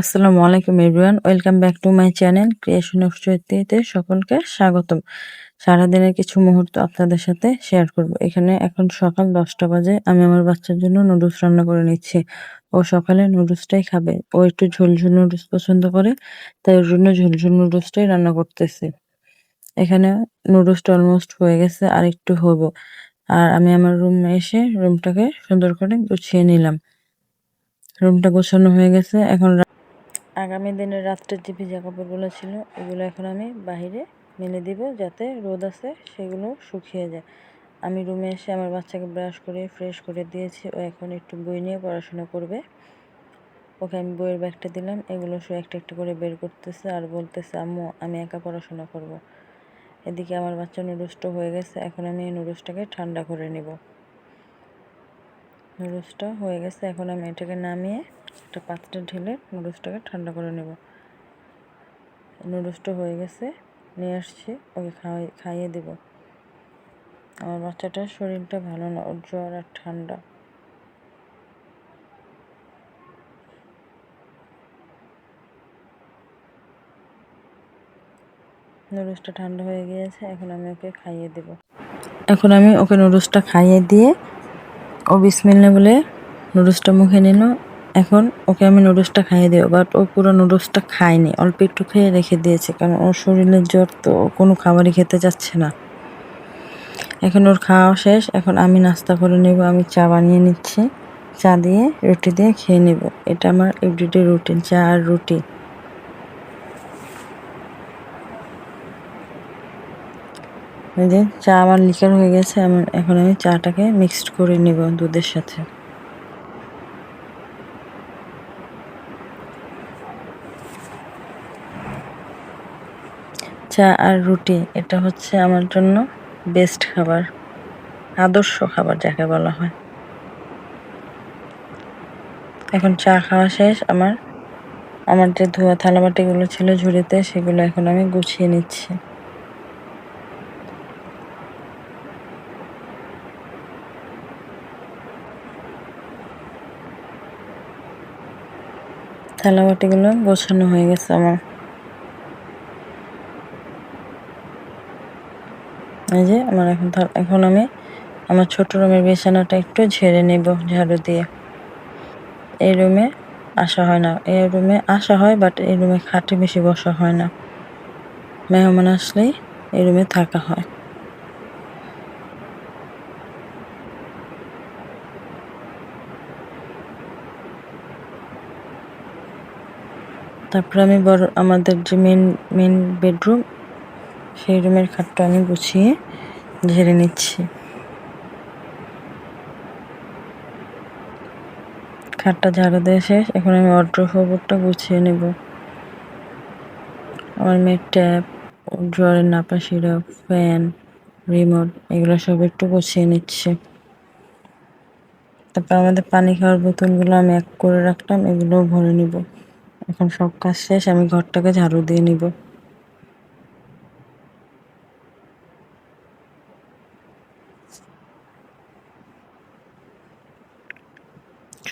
আসসালামু আলাইকুম everyone, welcome back to my channel creation of চৈত্রীতে সকলকে স্বাগতম। সারাদিনের কিছু মুহূর্ত আপনাদের সাথে শেয়ার করব। এখানে এখন সকাল 10টা বাজে। আমি আমার বাচ্চার জন্য নুডলস রান্না করে নিচ্ছি। ও সকালে নুডলসটাই খাবে। ও একটু ঝোলঝোল নুডলস পছন্দ করে, তাই ওর জন্য ঝোলঝোল নুডলসটাই রান্না করতেছি। এখানে নুডলসটা অলমোস্ট হয়ে গেছে, আর একটু হবো। আর আমি আমার রুমে এসে রুমটাকে সুন্দর করে গুছিয়ে নিলাম। রুমটা গোছানো হয়ে গেছে। এখন আগামী দিনের রাত্রের যে ভিজা কাপড়গুলো ছিল এগুলো এখন আমি বাহিরে মেলে দিব, যাতে রোদ আছে সেগুলো শুকিয়ে যায়। আমি রুমে এসে আমার বাচ্চাকে ব্রাশ করে ফ্রেশ করে দিয়েছি। ও এখন একটু বই নিয়ে পড়াশোনা করবে। ওকে আমি বইয়ের ব্যাগটা দিলাম, এগুলো সে একটা একটা করে বের করতেছে আর বলতেছে, আম্মু আমি একা পড়াশোনা করব। এদিকে আমার বাচ্চা নুডলসটা হয়ে গেছে। এখন আমি এই নুডলসটাকে ঠান্ডা করে নিব। নুডলসটা হয়ে গেছে। এখন আমি এটাকে নামিয়ে একটা পাত্রে ঢেলে নুডলসটাকে ঠান্ডা করে নেব। নুডলসটা হয়ে গেছে, নিয়ে আসছি, ওকে খাইয়ে দেব। আমার বাচ্চাটার শরীরটা ভালো না, ওর জ্বর আর ঠান্ডা। নুডলসটা ঠান্ডা হয়ে গিয়েছে, এখন আমি ওকে খাইয়ে দেব। এখন আমি ওকে নুডলসটা খাইয়ে দিয়ে ও বিসমিল্লাহ বলে নুডলসটা মুখে নিল। এখন ওকে আমি নুডলসটা খাইয়ে দেবো, বাট ও পুরো নুডলসটা খায়নি, অল্প একটু খেয়ে রেখে দিয়েছে, কারণ ওর শরীরের জ্বর, তো ও কোনো খাবারই খেতে চাচ্ছে না। এখন ওর খাওয়া শেষ। এখন আমি নাস্তা করে নেব। আমি চা বানিয়ে নিচ্ছি। চা দিয়ে রুটি দিয়ে খেয়ে নেব। এটা আমার এভরিডে রুটিন, চা আর রুটি। এই যে চা আমার লিকার হয়ে গেছে। এখন আমি চাটাকে মিক্সড করে নেব দুধের সাথে। চা আর রুটি এটা হচ্ছে আমার জন্য বেস্ট খাবার, আদর্শ খাবার যাকে বলা হয়। এখন চা খাওয়া শেষ। আমার যে ধোয়া থালাবাটিগুলো ছিল ঝুড়িতে, সেগুলো এখন আমি গুছিয়ে নিচ্ছি। থালাবাটিগুলো গোছানো হয়ে গেছে আমার। এই যে এখন আমি আমার ছোট রুমের বিছানাটা একটু ঝেড়ে নেব ঝাড়ু দিয়ে। এই রুমে আসা হয় না, এই রুমে আসা হয়, বাট এই রুমে খাটে বেশি বসা হয় না। মেহমান আসলেই এই রুমে থাকা হয়। তারপর আমি আমাদের যে মেন বেডরুম, সেই রুমের খাটটা আমি গুছিয়ে ঝেড়ে নিচ্ছি। খাটটা ঝাড়ু দিয়ে শেষ। এখন আমি ওয়ার্ড্রোবটা গুছিয়ে নেব। আমার মেয়ের ট্যাপ, ড্রয়ারের নাপা সিরাপ, ফ্যান, রিমোট, এগুলো সব একটু গুছিয়ে নিচ্ছি। তারপর আমাদের পানি খাওয়ার বোতলগুলো আমি এক করে রাখলাম, এগুলোও ভরে নিব। এখন সব কাজ শেষ, আমি ঘরটাকে ঝাড়ু দিয়ে নিব।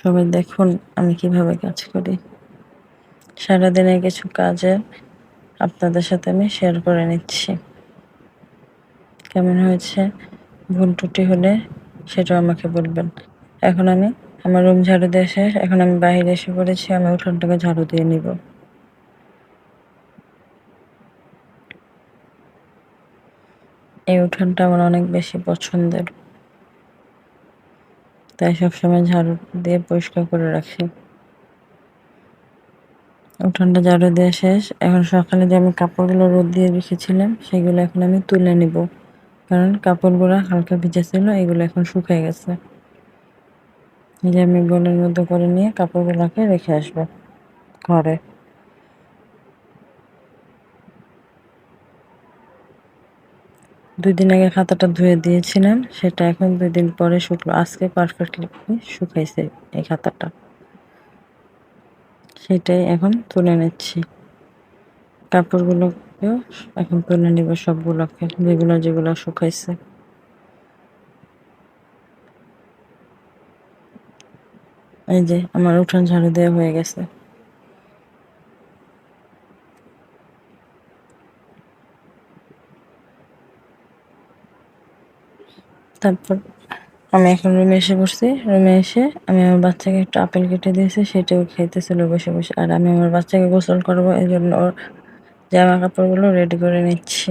সবাই দেখুন আমি কিভাবে কাজ করি। সারাদিনের কিছু কাজে আপনাদের সাথে আমি শেয়ার করে নিচ্ছি। কেমন হয়েছে, ভুল ত্রুটি হলে সেটাও আমাকে বলবেন। এখন আমি আমার রুম ঝাড়ু দিয়ে শেষ। এখন আমি বাইরে এসে পড়েছি, আমি উঠোনটাকে ঝাড়ু দিয়ে নিব। এই উঠোনটা আমার অনেক বেশি পছন্দের, তাই সবসময় ঝাড়ু দিয়ে পরিষ্কার করে রাখি। উঠোনটা ঝাড়ু দেওয়া শেষ। এখন সকালে যে আমি কাপড়গুলো রোদ দিয়ে রেখেছিলাম, সেগুলো এখন আমি তুলে নিব, কারণ কাপড়গুলো হালকা ভিজা ছিল, এগুলো এখন শুকিয়ে গেছে। এই যে আমি বোলের মধ্যে করে নিয়ে কাপড়গুলোকে রেখে আসবো ঘরে। 2 দিন আগে খাতাটা ধুয়ে দিয়েছিলাম, সেটা এখন 2 দিন পরে শুকলো। আজকে পারফেক্টলি শুকাইছে এই খাতাটা, সেটাই এখন তুলে নিচ্ছি। কাপড়গুলোকেও এখন তুলে নিব, সবগুলোকে, যেগুলো শুকাইছে। এই যে আমার উঠান ঝাড়ু দেওয়া হয়ে গেছে। তারপর আমি এখন রুমে এসে পড়ছি। রুমে এসে আমি আমার বাচ্চাকে একটা আপেল কেটে দিয়েছি, সেটাও খাইতেছিল বসে, বসে। আর আমি আমার বাচ্চাকে গোসল করবো, এজন্য ওর জামা কাপড়গুলো রেডি করে নিচ্ছি।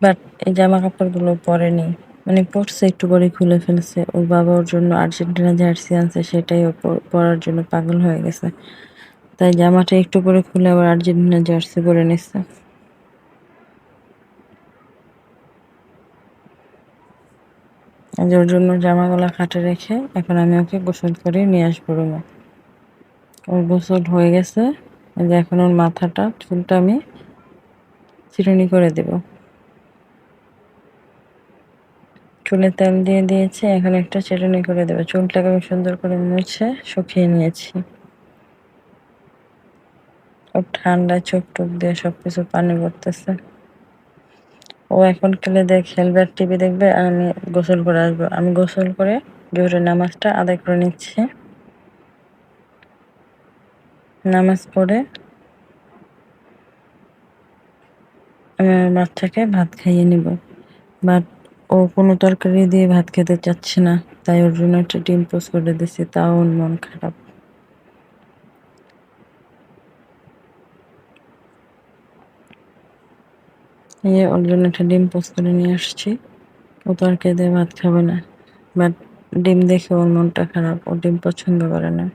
বাট এই জামা কাপড়গুলো পরেনি, মানে পরছে একটু পরে খুলে ফেলছে। ওর বাবা ওর জন্য আর্জেন্টিনা জার্সি আনছে, সেটাই ও পরার জন্য পাগল হয়ে গেছে। তাই জামাটা একটু পরে খুলে আবার আর্জেন্টিনা জার্সি পরে নিচ্ছে। ওর জন্য জামাগুলা খাটে রেখে এখন আমি ওকে গোসল করে নিয়ে আসবো রুমে। ওর গোসল হয়ে গেছে, এই যে এখন ওর মাথাটা চুলটা আমি চিরুনি করে দেব। চুলে তেল দিয়ে দিয়েছি, এখন একটা চিরুনি করে দেবো। চুলটাকে আমি সুন্দর করে মুছে শুকিয়ে নিয়েছি। ওর ঠান্ডায় চোখ টোক দিয়ে সবকিছু পানি পড়তেছে। ও এখন খেলবে আর টিভি দেখবে, আর আমি গোসল করে আসবো। আমি গোসল করে জোহরের নামাজটা আদায় করে নিচ্ছি। নামাজ পড়ে আমি আমার বাচ্চাকে ভাত খাইয়ে নিব। বাট ও কোনো তরকারি দিয়ে ভাত খেতে চাচ্ছে না, তাই ওর জন্য একটা ডিম পোস্ট করে দিছি, তাও ওর মন খারাপ। ওর জন্য একটা ডিম পোস্ট করে নিয়ে আসছি। ও তরকারি দিয়ে ভাত খাবে না, বাট ডিম দেখে ওর মনটা খারাপ, ও ডিম পছন্দ করে না।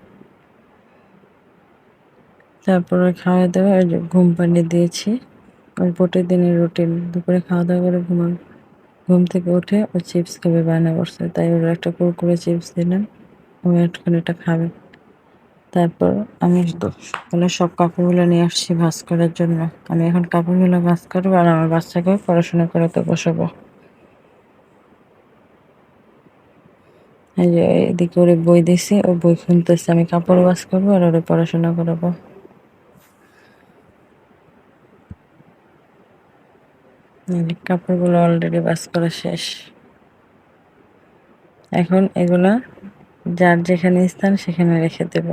তারপরে খাওয়া দাওয়া, ওই যে ঘুম পানি দিয়েছি। ওর প্রতিদিনের রুটিন দুপুরে খাওয়া দাওয়া করে ঘুমাবে। ঘুম থেকে উঠে ও চিপস খাবে বায়না করছে, তাই ওর একটা কুরকুরে চিপস দিলাম, ও এখন এটা খাবে। তারপর আমি সকালে সব কাপড়গুলো নিয়ে আসছি ভাঁজ করার জন্য। আমি এখন কাপড়গুলো ভাঁজ করবো আর আমার বাচ্চাকেও পড়াশোনা করাতে বসাবো। এই যে এদিকে ওরে বই দিছি, ও বই খুলতেছে, আমি কাপড় ভাঁজ করবো আর ওরে পড়াশোনা করাবো। এই যে কাপড়গুলো অলরেডি ভাঁজ করা শেষ। এখন এগুলা যার যেখানে স্থান সেখানে রেখে দেব।